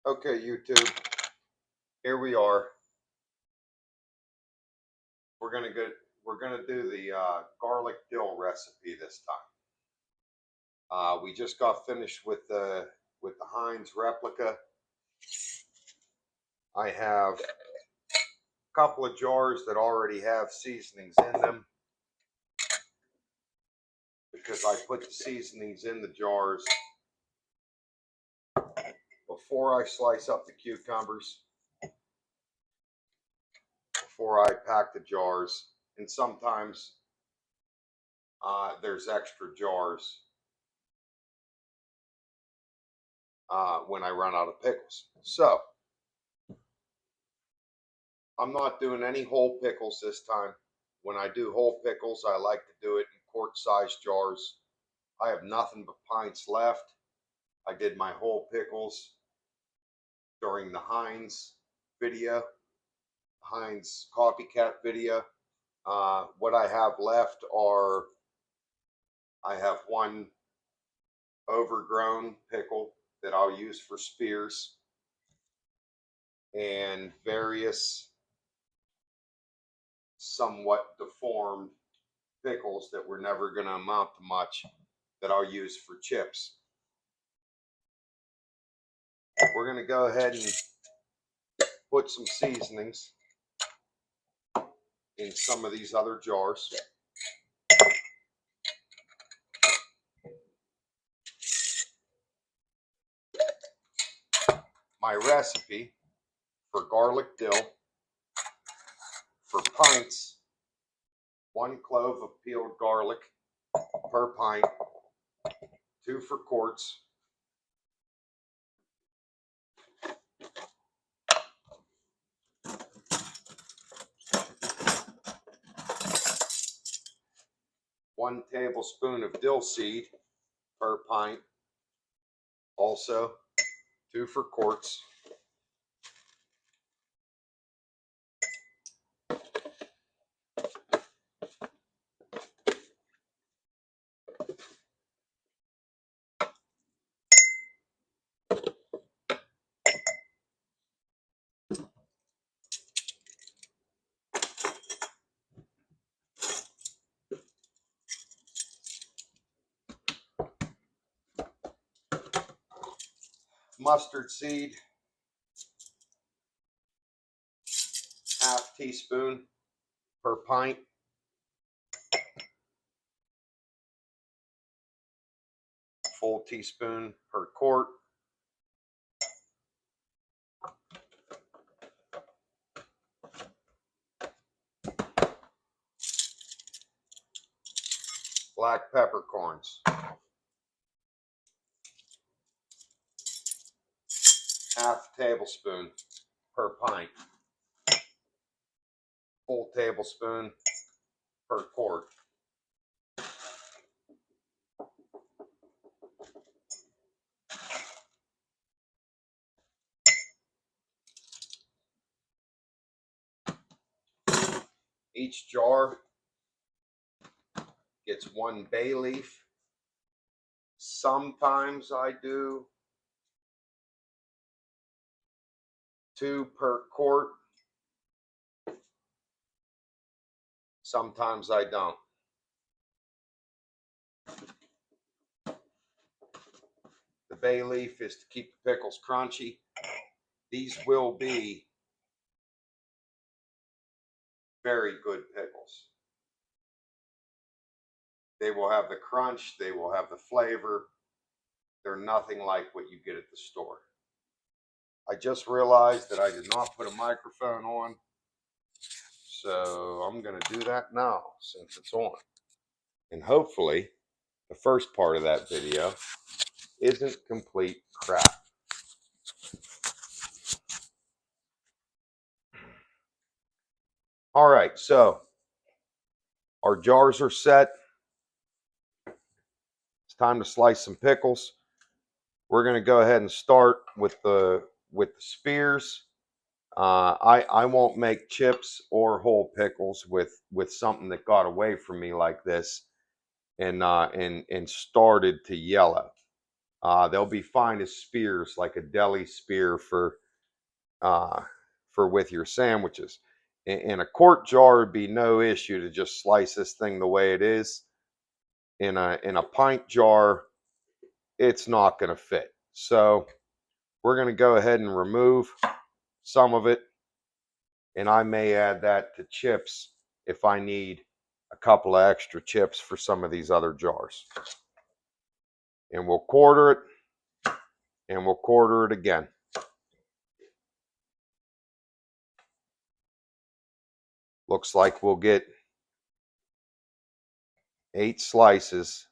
Okay, YouTube, here we are. We're gonna do the garlic dill recipe this time. We just got finished with the Heinz replica. I have a couple of jars that already have seasonings in them because I put the seasonings in the jars before I slice up the cucumbers, before I pack the jars, and sometimes there's extra jars when I run out of pickles. So I'm not doing any whole pickles this time. When I do whole pickles, I like to do it in quart-sized jars. I have nothing but pints left. I did my whole pickles during the Heinz video, Heinz copycat video. What I have left are, I have one overgrown pickle that I'll use for spears, and various somewhat deformed pickles that were never going to amount to much that I'll use for chips. We're going to go ahead and put some seasonings in some of these other jars. My recipe for garlic dill: for pints, 1 clove of peeled garlic per pint, 2 for quarts. One tablespoon of dill seed per pint, also 2 for quarts. Mustard seed, ½ teaspoon per pint. Full teaspoon per quart. Black peppercorns, ½ tablespoon per pint. Full tablespoon per quart. Each jar gets 1 bay leaf. Sometimes I do 2 per quart. Sometimes I don't. The bay leaf is to keep the pickles crunchy. These will be very good pickles. They will have the crunch, they will have the flavor. They're nothing like what you get at the store. I just realized that I did not put a microphone on, so I'm going to do that now since it's on. And hopefully the first part of that video isn't complete crap. All right, so our jars are set. It's time to slice some pickles. We're going to go ahead and start with the spears. I won't make chips or whole pickles with something that got away from me like this and started to yellow. They'll be fine as spears, like a deli spear for with your sandwiches. In a quart jar, it'd be no issue to just slice this thing the way it is. In a pint jar, it's not going to fit. So we're going to go ahead and remove some of it, and I may add that to chips if I need a couple of extra chips for some of these other jars. And we'll quarter it, and we'll quarter it again. Looks like we'll get 8 slices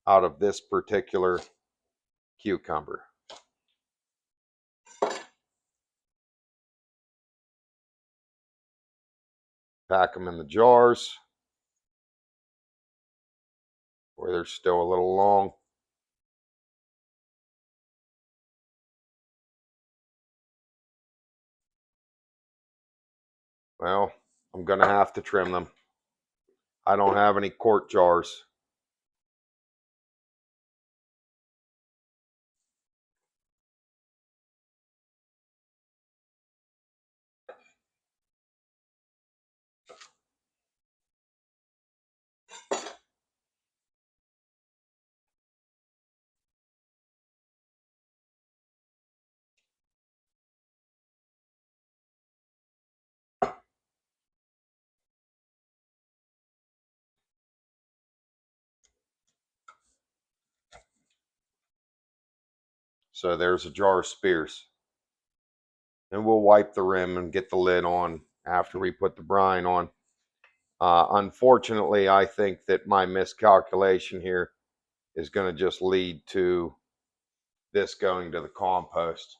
out of this particular cucumber. Pack them in the jars where they're still a little long. Well, I'm going to have to trim them. I don't have any quart jars. So there's a jar of spears. And we'll wipe the rim and get the lid on after we put the brine on. Unfortunately, I think that my miscalculation here is going to just lead to this going to the compost.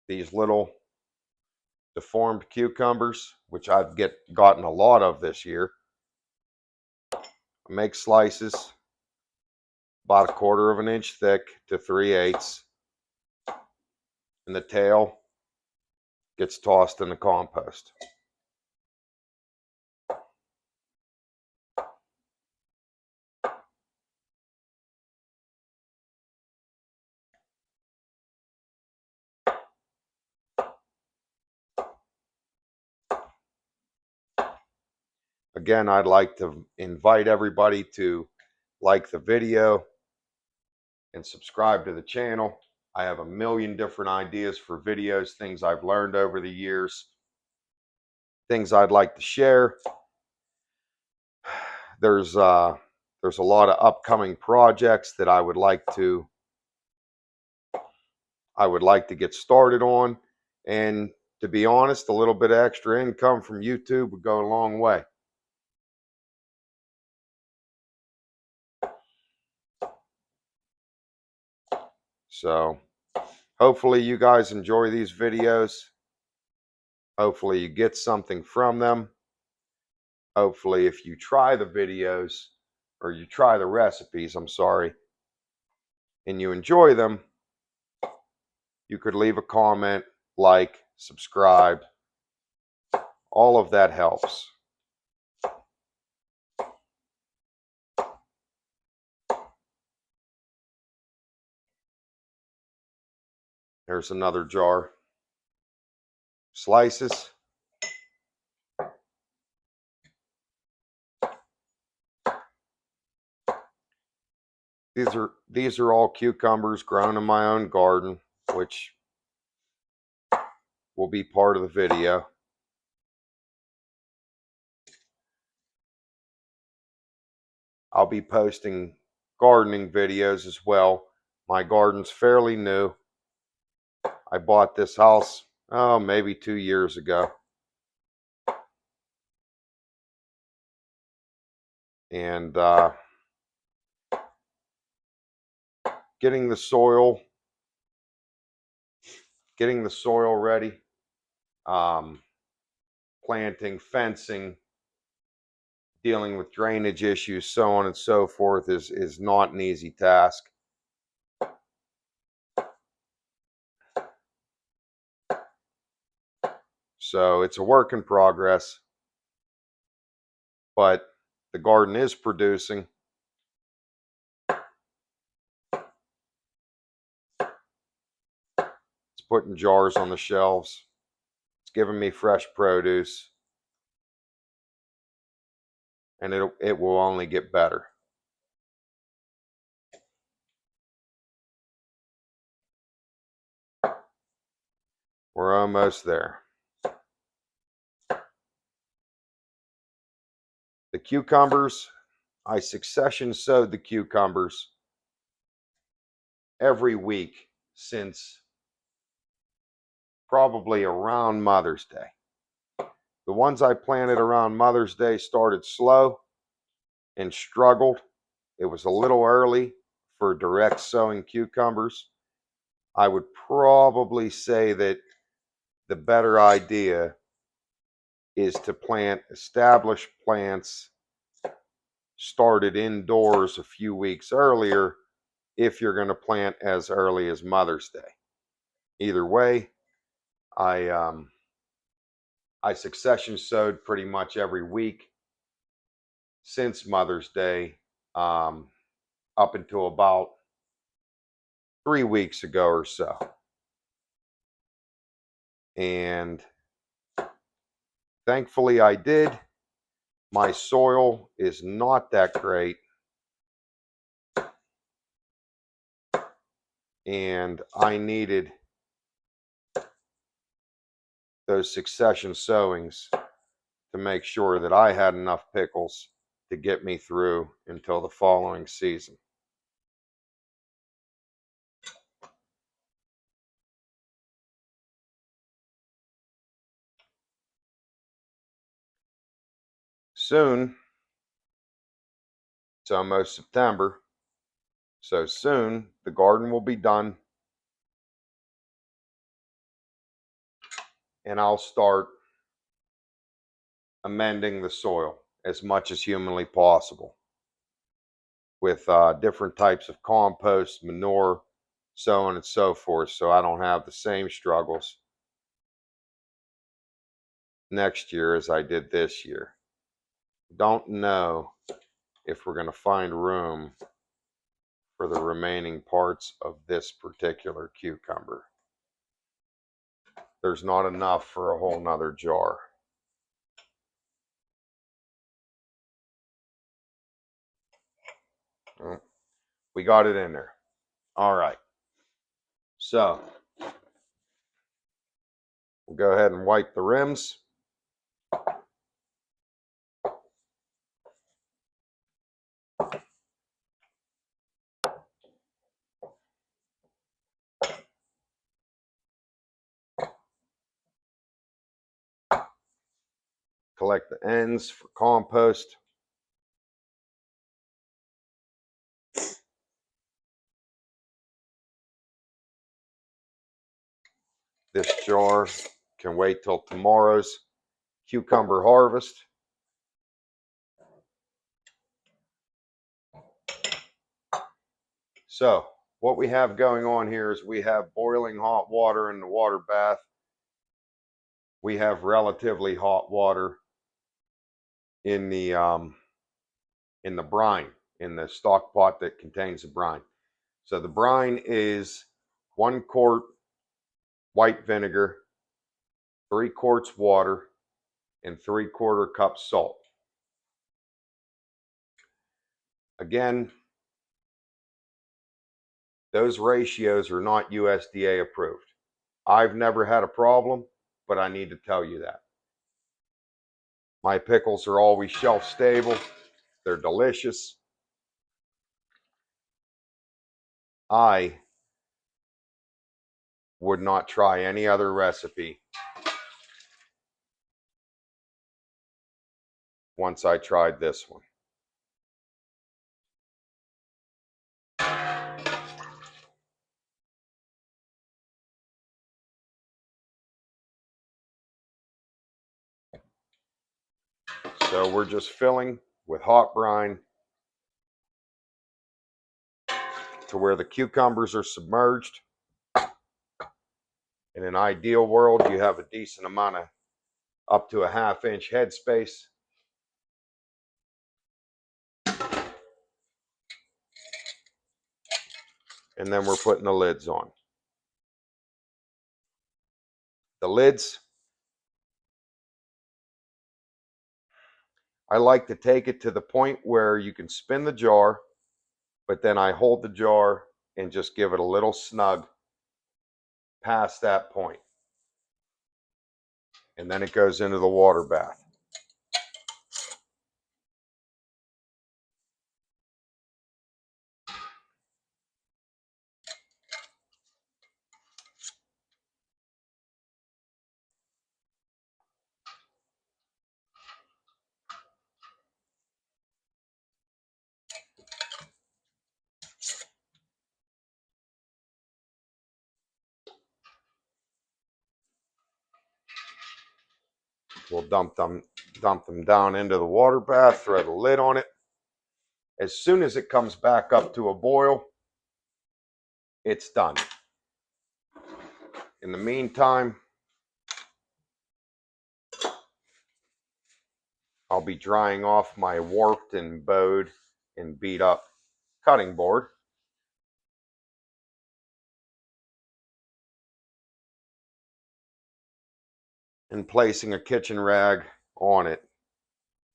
These little deformed cucumbers, which I've gotten a lot of this year, I make slices about 1/4 of an inch thick to 3/8, and the tail gets tossed in the compost. Again, I'd like to invite everybody to like the video and subscribe to the channel. I have a million different ideas for videos, things I've learned over the years, things I'd like to share. There's a lot of upcoming projects that I would like to get started on, and to be honest, a little bit of extra income from YouTube would go a long way. So hopefully you guys enjoy these videos. Hopefully you get something from them. Hopefully if you try the videos, or you try the recipes, I'm sorry, and you enjoy them, you could leave a comment, like, subscribe. All of that helps. There's another jar. Slices. These are all cucumbers grown in my own garden, which will be part of the video. I'll be posting gardening videos as well. My garden's fairly new. I bought this house, maybe 2 years ago. And getting the soil ready, planting, fencing, dealing with drainage issues, so on and so forth, is not an easy task. So it's a work in progress, but the garden is producing. It's putting jars on the shelves. It's giving me fresh produce, and it will only get better. We're almost there. The cucumbers, I succession sowed the cucumbers every week since probably around Mother's Day. The ones I planted around Mother's Day started slow and struggled. It was a little early for direct sowing cucumbers. I would probably say that the better idea is to plant established plants started indoors a few weeks earlier if you're going to plant as early as Mother's Day. Either way, I succession sowed pretty much every week since Mother's Day, up until about 3 weeks ago or so. And thankfully I did. My soil is not that great, and I needed those succession sowings to make sure that I had enough pickles to get me through until the following season. Soon, it's almost September, so soon the garden will be done, and I'll start amending the soil as much as humanly possible with different types of compost, manure, so on and so forth, so I don't have the same struggles next year as I did this year. Don't know if we're going to find room for the remaining parts of this particular cucumber. There's not enough for a whole nother jar. We got it in there. All right. So we'll go ahead and wipe the rims. Collect the ends for compost. This jar can wait till tomorrow's cucumber harvest. So what we have going on here is we have boiling hot water in the water bath. We have relatively hot water in the brine, in the stock pot that contains the brine. So the brine is 1 quart white vinegar, 3 quarts water, and 3/4 cups salt. Again, those ratios are not USDA approved. I've never had a problem, but I need to tell you that. My pickles are always shelf stable. They're delicious. I would not try any other recipe once I tried this one. So we're just filling with hot brine to where the cucumbers are submerged. In an ideal world, you have a decent amount of up to a 1/2 inch headspace. And then we're putting the lids on. The lids, I like to take it to the point where you can spin the jar, but then I hold the jar and just give it a little snug past that point. And then it goes into the water bath. We'll dump them down into the water bath, throw the lid on it. As soon as it comes back up to a boil, it's done. In the meantime, I'll be drying off my warped and bowed and beat up cutting board. And placing a kitchen rag on it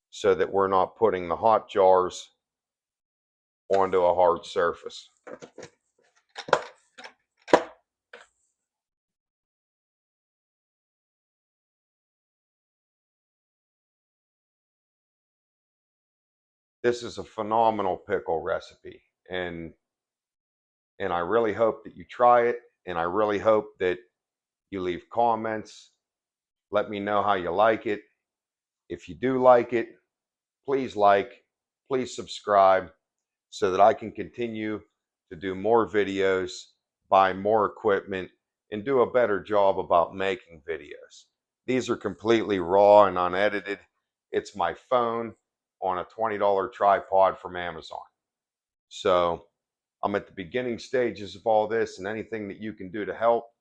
so that we're not putting the hot jars onto a hard surface. This is a phenomenal pickle recipe, and I really hope that you try it, and I really hope that you leave comments. Let me know how you like it. If you do like it, please subscribe so that I can continue to do more videos, buy more equipment, and do a better job about making videos. These are completely raw and unedited. It's my phone on a $20 tripod from Amazon. So I'm at the beginning stages of all this, and anything that you can do to help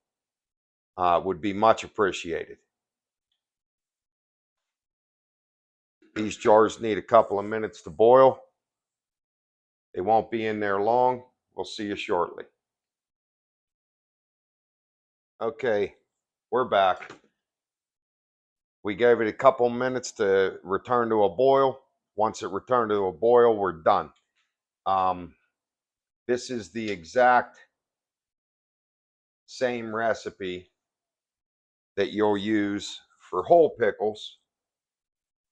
would be much appreciated. These jars need a couple of minutes to boil. They won't be in there long. We'll see you shortly. Okay, we're back. We gave it a couple minutes to return to a boil. Once it returned to a boil, we're done. This is the exact same recipe that you'll use for whole pickles.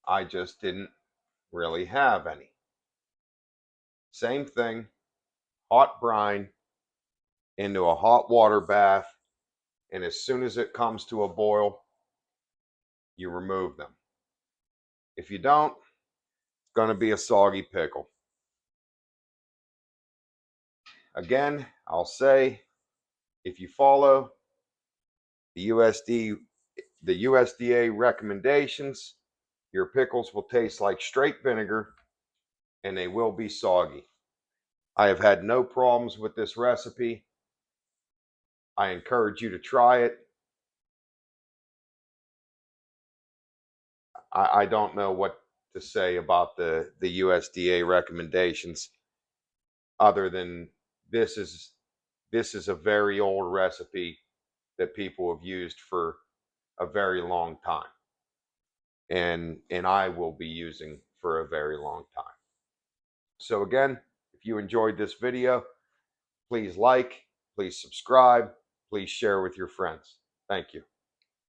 I just didn't really have any. Same thing, hot brine into a hot water bath, and as soon as it comes to a boil, you remove them. If you don't, it's going to be a soggy pickle. Again, I'll say, if you follow the USDA recommendations, your pickles will taste like straight vinegar and they will be soggy. I have had no problems with this recipe. I encourage you to try it. I don't know what to say about the USDA recommendations other than this is a very old recipe that people have used for a very long time, and I will be using for a very long time. So again, if you enjoyed this video, please like, please subscribe, please share with your friends. Thank you.